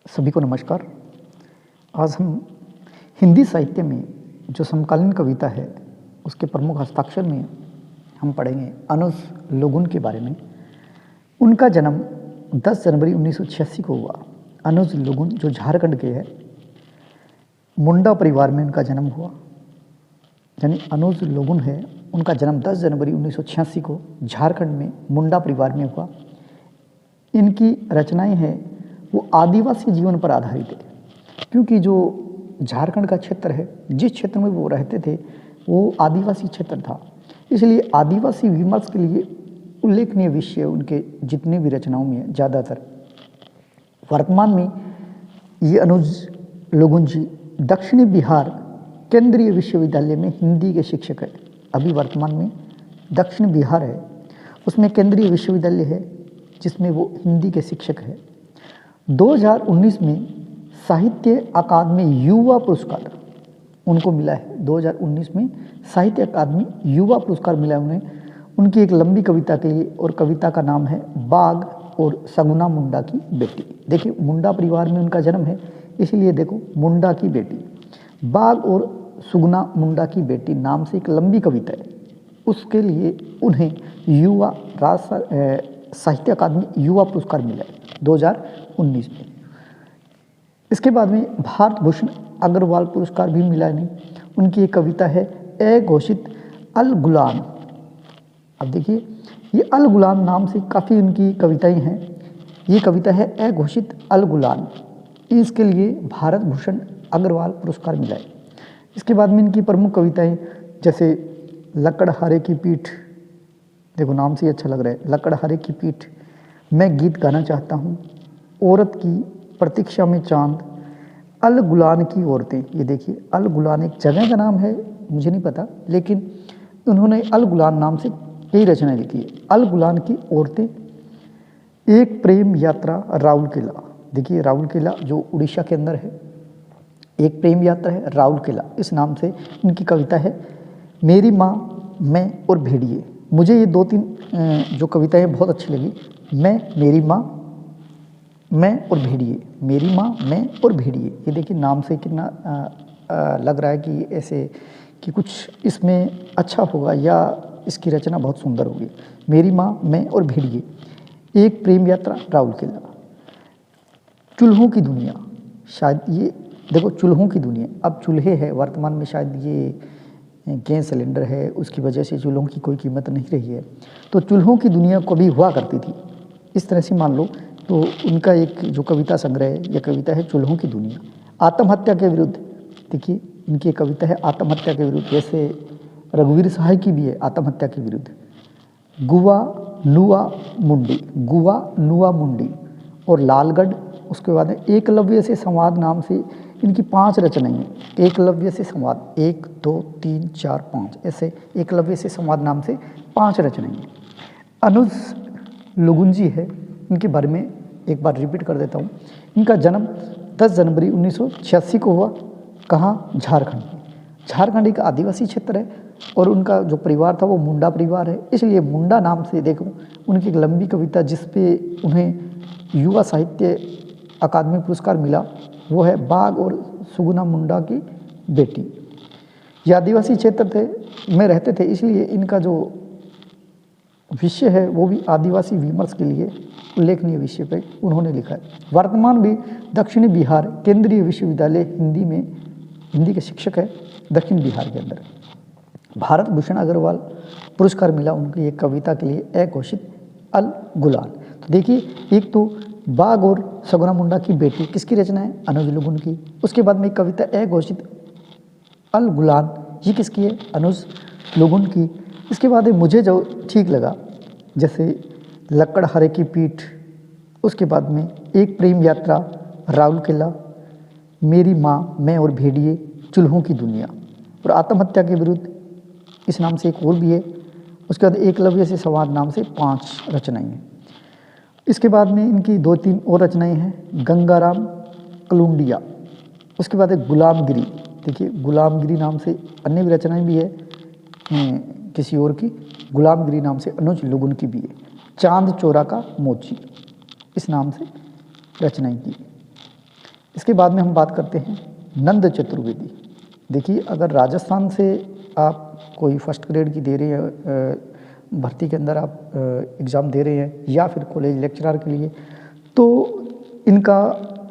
सभी को नमस्कार। आज हम हिंदी साहित्य में जो समकालीन कविता है उसके प्रमुख हस्ताक्षर में हम पढ़ेंगे अनुज लोगुन के बारे में। उनका जन्म 10 जनवरी 1986 को हुआ। अनुज लोगुन जो झारखंड के हैं, मुंडा परिवार में उनका जन्म हुआ। यानी अनुज लोगुन है, उनका जन्म 10 जनवरी 1986 को झारखंड में मुंडा परिवार में हुआ। इनकी रचनाएं हैं वो आदिवासी जीवन पर आधारित है, क्योंकि जो झारखंड का क्षेत्र है, जिस क्षेत्र में वो रहते थे वो आदिवासी क्षेत्र था। इसलिए आदिवासी विमर्श के लिए उल्लेखनीय विषय उनके जितने भी रचनाओं में है। ज़्यादातर वर्तमान में ये अनुज लोगुन जी दक्षिणी बिहार केंद्रीय विश्वविद्यालय में हिंदी के शिक्षक है। अभी वर्तमान में दक्षिण बिहार है, उसमें केंद्रीय विश्वविद्यालय है जिसमें वो हिंदी के शिक्षक है। 2019 में साहित्य अकादमी युवा पुरस्कार उनको मिला है। 2019 में साहित्य अकादमी युवा पुरस्कार मिला उन्हें, उनकी एक लंबी कविता के लिए, और कविता का नाम है बाघ और सगुना मुंडा की बेटी। देखिए, मुंडा परिवार में उनका जन्म है, इसलिए देखो मुंडा की बेटी। बाघ और सुगना मुंडा की बेटी नाम से एक लंबी कविता है, उसके लिए उन्हें युवा साहित्य अकादमी युवा पुरस्कार मिला है 2019 में। इसके बाद में भारत भूषण अग्रवाल पुरस्कार भी मिला नहीं। उनकी एक कविता है ए घोषित अल गुलाम। अब देखिए, ये अल गुलाम नाम से काफ़ी उनकी कविताएं हैं। ये कविता है ए घोषित अल गुलाम, इसके लिए भारत भूषण अग्रवाल पुरस्कार मिला है। इसके बाद में इनकी प्रमुख कविताएं जैसे लकड़हारे की पीठ, देखो नाम से ही अच्छा लग रहा है, लकड़हारे की पीठ, मैं गीत गाना चाहता हूँ, औरत की प्रतीक्षा में चांद, अल गुलान की औरतें। ये देखिए, अल गुलान एक जगह का नाम है, मुझे नहीं पता, लेकिन उन्होंने अल गुलान नाम से कई रचनाएं लिखी है। अल गुलान की औरतें, एक प्रेम यात्रा राउरकेला। देखिए, राउरकेला जो उड़ीसा के अंदर है, एक प्रेम यात्रा है राउरकेला, इस नाम से इनकी कविता है। मेरी माँ, मैं और भेड़िए। मुझे ये 2-3 जो कविताएं बहुत अच्छी लगी। मेरी माँ, मैं और भेड़िए, मेरी माँ, मैं और भेड़िए। ये देखिए नाम से कितना लग रहा है कि ऐसे कि कुछ इसमें अच्छा होगा या इसकी रचना बहुत सुंदर होगी। मेरी माँ, मैं और भेड़िए, एक प्रेम यात्रा राउरकेला, चूल्हों की दुनिया। शायद ये देखो, चूल्हों की दुनिया, अब चूल्हे है वर्तमान में, शायद ये गैस सिलेंडर है, उसकी वजह से चूल्हों की कोई कीमत नहीं रही है। तो चूल्हों की दुनिया कभी हुआ करती थी, इस तरह से मान लो। तो उनका एक जो कविता संग्रह है, यह कविता है चूल्हों की दुनिया। आत्महत्या के विरुद्ध, देखिए इनकी एक कविता है आत्महत्या के विरुद्ध, जैसे रघुवीर सहाय की भी है आत्महत्या के विरुद्ध। गुआ नुआ मुंडी, गुआ नुआ मुंडी और लालगढ़। उसके बाद एकलव्य से संवाद नाम से इनकी 5 रचनाएं हैं। एकलव्य से संवाद, 1, 2, 3, 4, 5, ऐसे एकलव्य से संवाद नाम से 5 रचनाएं हैं। अनुज लोगुन जी है, इनके बारे में एक बार रिपीट कर देता हूँ। इनका जन्म 10 जनवरी 1986 को हुआ। कहाँ? झारखंड में। झारखंड एक आदिवासी क्षेत्र है और उनका जो परिवार था वो मुंडा परिवार है, इसलिए मुंडा नाम से देखो उनकी एक लंबी कविता जिस पे उन्हें युवा साहित्य अकादमी पुरस्कार मिला, वो है बाघ और सुगुना मुंडा की बेटी। ये आदिवासी क्षेत्र में रहते थे, इसलिए इनका जो विषय है वो भी आदिवासी विमर्श के लिए उल्लेखनीय विषय पे उन्होंने लिखा है। वर्तमान में दक्षिणी बिहार केंद्रीय विश्वविद्यालय हिंदी के शिक्षक है दक्षिण बिहार के अंदर। भारत भूषण अग्रवाल पुरस्कार मिला उनकी एक कविता के लिए ए घोषित अल गुलान। तो देखिए, एक तो बाघ और सगुना मुंडा की बेटी किसकी रचना है? अनुज लोगुन की। उसके बाद में एक कविता ए घोषित अल गुलान, ये किसकी है? अनुज लोगुन की। इसके बाद मुझे जो ठीक लगा, जैसे लकड़हारे की पीठ, उसके बाद में एक प्रेम यात्रा राउरकेला, मेरी माँ, मैं और भेड़िए, चूल्हों की दुनिया और आत्महत्या के विरुद्ध इस नाम से एक और भी है। उसके बाद एकलव्य से संवाद नाम से 5 रचनाएं हैं। इसके बाद में इनकी 2-3 और रचनाएं हैं। गंगाराम कलुंडिया, उसके बाद एक गुलामगिरी। देखिए, गुलामगिरी नाम से अन्य भी रचनाएं भी है किसी और की। गुलामगिरी नाम से अनुज लोगुन की भी है। चांद चोरा का मोची, इस नाम से रचनाएं की। इसके बाद में हम बात करते हैं नंद चतुर्वेदी। देखिए, अगर राजस्थान से आप कोई फर्स्ट ग्रेड की दे रहे हैं, भर्ती के अंदर आप एग्ज़ाम दे रहे हैं या फिर कॉलेज लेक्चरर के लिए, तो इनका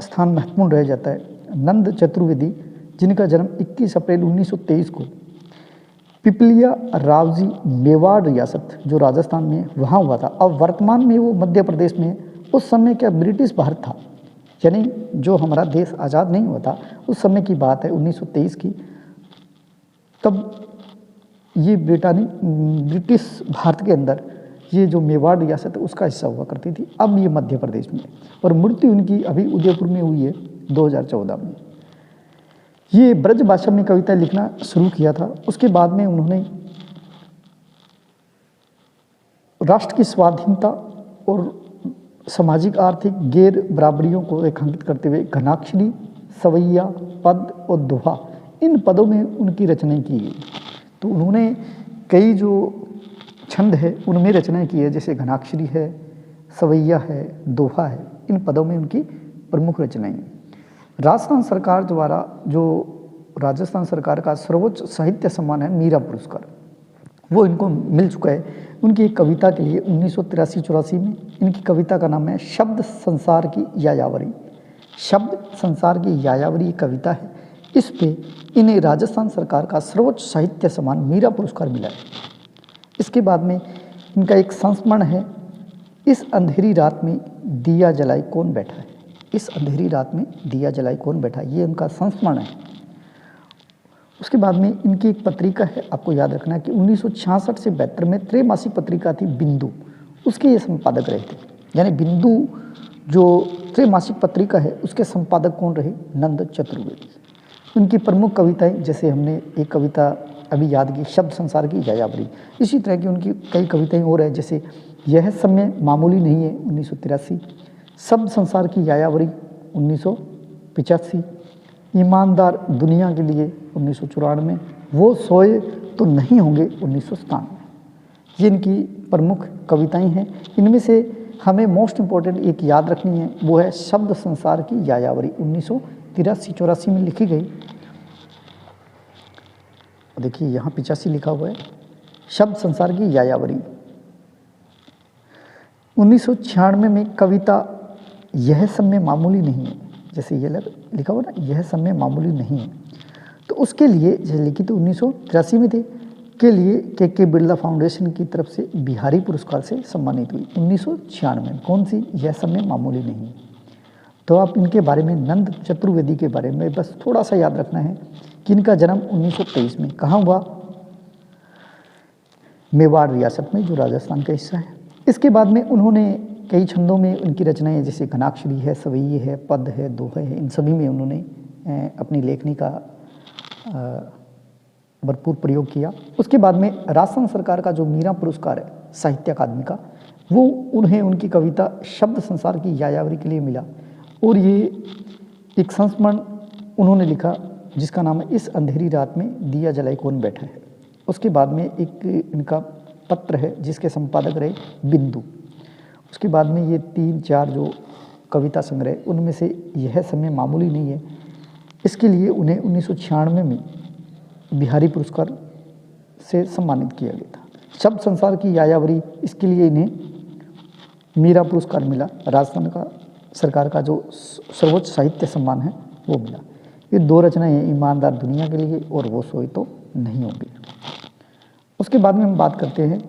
स्थान महत्वपूर्ण रह जाता है। नंद चतुर्वेदी, जिनका जन्म 21 अप्रैल 1923 को पिपलिया रावजी मेवाड़ रियासत जो राजस्थान में वहाँ हुआ था। अब वर्तमान में वो मध्य प्रदेश में है। उस समय क्या ब्रिटिश भारत था, यानी जो हमारा देश आज़ाद नहीं हुआ था उस समय की बात है 1923 की। तब ये ब्रिटिश भारत के अंदर ये जो मेवाड़ रियासत है उसका हिस्सा हुआ करती थी। अब ये मध्य प्रदेश में है और मृत्यु उनकी अभी उदयपुर में हुई है 2014 में। ये ब्रज भाषा में कविता लिखना शुरू किया था। उसके बाद में उन्होंने राष्ट्र की स्वाधीनता और सामाजिक आर्थिक गैर बराबरियों को रेखांकित करते हुए घनाक्षरी, सवैया, पद और दोहा, इन पदों में उनकी रचनाएं की गई। तो उन्होंने कई जो छंद है उनमें रचनाएं की है, जैसे घनाक्षरी है, सवैया है, दोहा है, इन पदों में उनकी प्रमुख रचनाएं हैं। राजस्थान सरकार द्वारा जो राजस्थान सरकार का सर्वोच्च साहित्य सम्मान है मीरा पुरस्कार, वो इनको मिल चुका है उनकी एक कविता के लिए 1983-84 में। इनकी कविता का नाम है शब्द संसार की यायावरी। शब्द संसार की यायावरी कविता है। इस पे इन्हें राजस्थान सरकार का सर्वोच्च साहित्य सम्मान मीरा पुरस्कार मिला है। इसके बाद में इनका एक संस्मरण है, इस अंधेरी रात में दिया जलाई कौन बैठा है। इस अंधेरी रात में दिया जलाई कौन बैठा है, ये उनका संस्मरण है। उसके बाद में इनकी एक पत्रिका है, आपको याद रखना है कि 1966 से 72 में त्रैमासिक पत्रिका थी बिंदु, उसके ये संपादक रहे थे। यानी बिंदु जो त्रैमासिक पत्रिका है उसके संपादक कौन रहे, नंद चतुर्वेदी। उनकी प्रमुख कविताएं, जैसे हमने एक कविता अभी याद की शब्द संसार की यायावरी, इसी तरह की उनकी कई कविताएं और है, जैसे यह समय मामूली नहीं है 1983, शब्द संसार की यायावरी 1985, ईमानदार दुनिया के लिए 1994, वो सोए तो नहीं होंगे 1997। ये इनकी प्रमुख कविताएं हैं। इनमें से हमें मोस्ट इम्पोर्टेंट एक याद रखनी है, वो है शब्द संसार की यायावरी 1983-84 में लिखी गई। देखिए यहाँ 85 लिखा हुआ है, शब्द संसार की यायावरी। 1996 में कविता यह समय मामूली नहीं है, जैसे ये लिखा हुआ ना, यह समय मामूली नहीं है, तो उसके लिए जैसे लिखी तो 1983 में थे, के लिए के बिरला फाउंडेशन की तरफ से बिहारी पुरस्कार से सम्मानित हुई 1996 में। कौन सी, यह समय मामूली नहीं है। तो आप इनके बारे में, नंद चतुर्वेदी के बारे में बस थोड़ा सा याद रखना है कि इनका जन्म 1923 में कहाँ हुआ, मेवाड़ रियासत में जो राजस्थान का हिस्सा है। इसके बाद में उन्होंने कई छंदों में उनकी रचनाएं, जैसे घनाक्षरी है, सवैये है, पद है, दोहे है, इन सभी में उन्होंने अपनी लेखनी का भरपूर प्रयोग किया। उसके बाद में राजस्थान सरकार का जो मीरा पुरस्कार है साहित्य अकादमी का, वो उन्हें उनकी कविता शब्द संसार की यायावरी के लिए मिला। और ये एक संस्मरण उन्होंने लिखा जिसका नाम है इस अंधेरी रात में दिया जलाई कौन बैठा है। उसके बाद में एक इनका पत्र है जिसके संपादक रहे बिंदु। उसके बाद में ये 3-4 जो कविता संग्रह, उनमें से यह समय मामूली नहीं है, इसके लिए उन्हें 1996 में बिहारी पुरस्कार से सम्मानित किया गया था। शब्द संसार की यायावरी, इसके लिए इन्हें मीरा पुरस्कार मिला। राजस्थान का सरकार का जो सर्वोच्च साहित्य सम्मान है वो मिला। ये 2 रचनाएं हैं, ईमानदार दुनिया के लिए और वो सोए तो नहीं होंगे। उसके बाद में हम बात करते हैं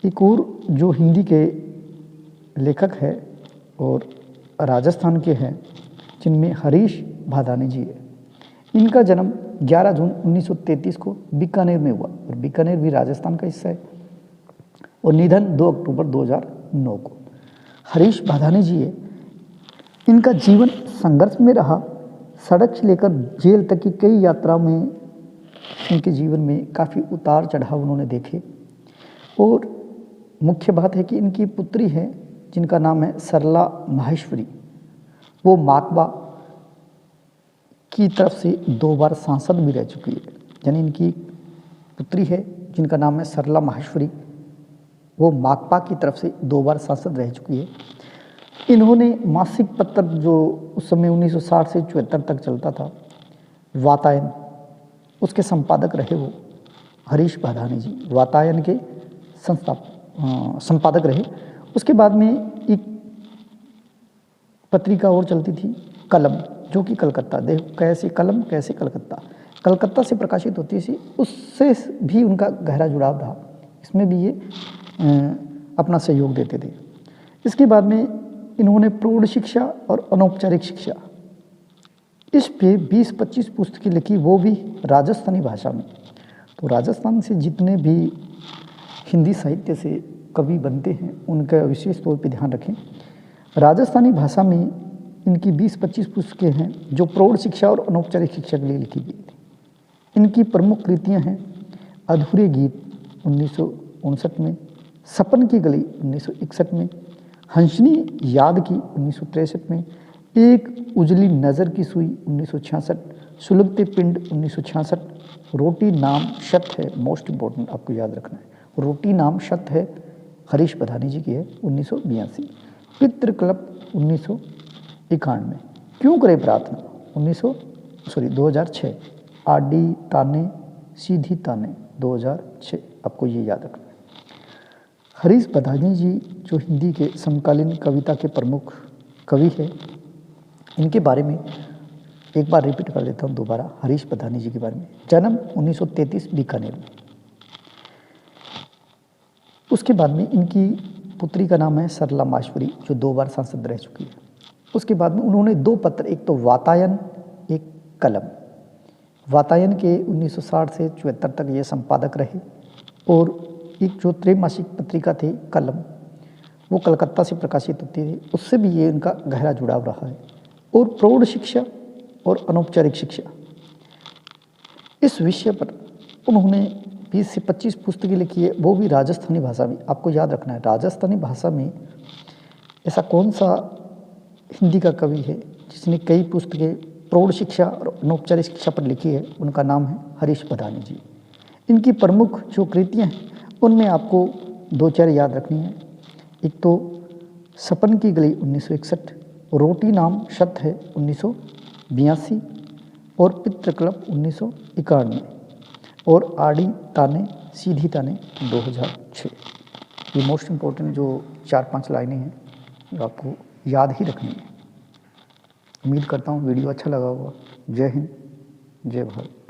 एक और जो हिंदी के लेखक है और राजस्थान के हैं, जिनमें हरीश भादानी जी है। इनका जन्म 11 जून 1933 को बीकानेर में हुआ और बीकानेर भी राजस्थान का हिस्सा है, और निधन 2 अक्टूबर 2009 को। हरीश भादानी जी है, इनका जीवन संघर्ष में रहा। सड़क से लेकर जेल तक की कई यात्राओं में इनके जीवन में काफ़ी उतार चढ़ाव उन्होंने देखे। और मुख्य बात है कि इनकी पुत्री है जिनका नाम है सरला माहेश्वरी, वो माकपा की तरफ से 2 बार सांसद भी रह चुकी है। यानी इनकी पुत्री है जिनका नाम है सरला माहेश्वरी, वो माकपा की तरफ से 2 बार सांसद रह चुकी है। इन्होंने मासिक पत्र जो उस समय 1960 से 74 तक चलता था, वातायन, उसके संपादक रहे वो हरीश बधानी जी, वातायन के संपादक रहे। उसके बाद में एक पत्रिका और चलती थी, कलम, जो कि कलकत्ता, देखो कैसे कलम कैसे कलकत्ता, कलकत्ता से प्रकाशित होती थी, उससे भी उनका गहरा जुड़ाव रहा, इसमें भी ये अपना सहयोग देते थे। इसके बाद में इन्होंने प्रौढ़ शिक्षा और अनौपचारिक शिक्षा, इस पे 20-25 पुस्तकें लिखी, वो भी राजस्थानी भाषा में। तो राजस्थान से जितने भी हिंदी साहित्य से कवि बनते हैं उनका विशेष तौर पे ध्यान रखें। राजस्थानी भाषा में इनकी 20-25 पुस्तकें हैं जो प्रौढ़ शिक्षा और अनौपचारिक शिक्षा के लिए लिखी गई थी। इनकी प्रमुख कृतियां हैं अधूरे गीत 1959 में, सपन की गली 1961 में, हंसनी याद की 1963 में, एक उजली नज़र की सुई 1966, सुलगते पिंड 1966, रोटी नाम शत है, मोस्ट इम्पोर्टेंट आपको याद रखना है, रोटी नाम शत है हरीश बधानी जी की है 1982, पितृकल्प 1991, क्यों करे प्रार्थना 2006, आडी ताने सीधी ताने 2006, आपको ये याद रखना है। हरीश बधानी जी जो हिंदी के समकालीन कविता के प्रमुख कवि हैं, इनके बारे में एक बार रिपीट कर देता हूँ दोबारा, हरीश बधानी जी के बारे में। जन्म 1933 बीकानेर में। उसके बाद में इनकी पुत्री का नाम है सरला माहेश्वरी, जो 2 बार सांसद रह चुकी है। उसके बाद में उन्होंने 2 पत्र, एक तो वातायन, एक कलम। वातायन के 1960 से 74 तक ये संपादक रहे, और एक जो त्रैमासिक पत्रिका थी कलम, वो कलकत्ता से प्रकाशित होती थी, उससे भी ये इनका गहरा जुड़ाव रहा है। और प्रौढ़ शिक्षा और अनौपचारिक शिक्षा, इस विषय पर उन्होंने 20 से 25 पुस्तकें लिखी है, वो भी राजस्थानी भाषा में। आपको याद रखना है, राजस्थानी भाषा में ऐसा कौन सा हिंदी का कवि है जिसने कई पुस्तकें प्रौढ़ शिक्षा और अनौपचारिक शिक्षा पर लिखी है, उनका नाम है हरीश बधानी जी। इनकी प्रमुख जो कृतियाँ हैं उनमें आपको 2-4 याद रखनी है। एक तो सपन की गली 1961, रोटी नाम शत है 1982, और पितृकल्प 1991, और आड़ी ताने सीधी ताने 2006। ये मोस्ट इम्पोर्टेंट जो 4-5 लाइनें हैं जो आपको याद ही रखनी है। उम्मीद करता हूँ वीडियो अच्छा लगा होगा। जय हिंद, जय भारत।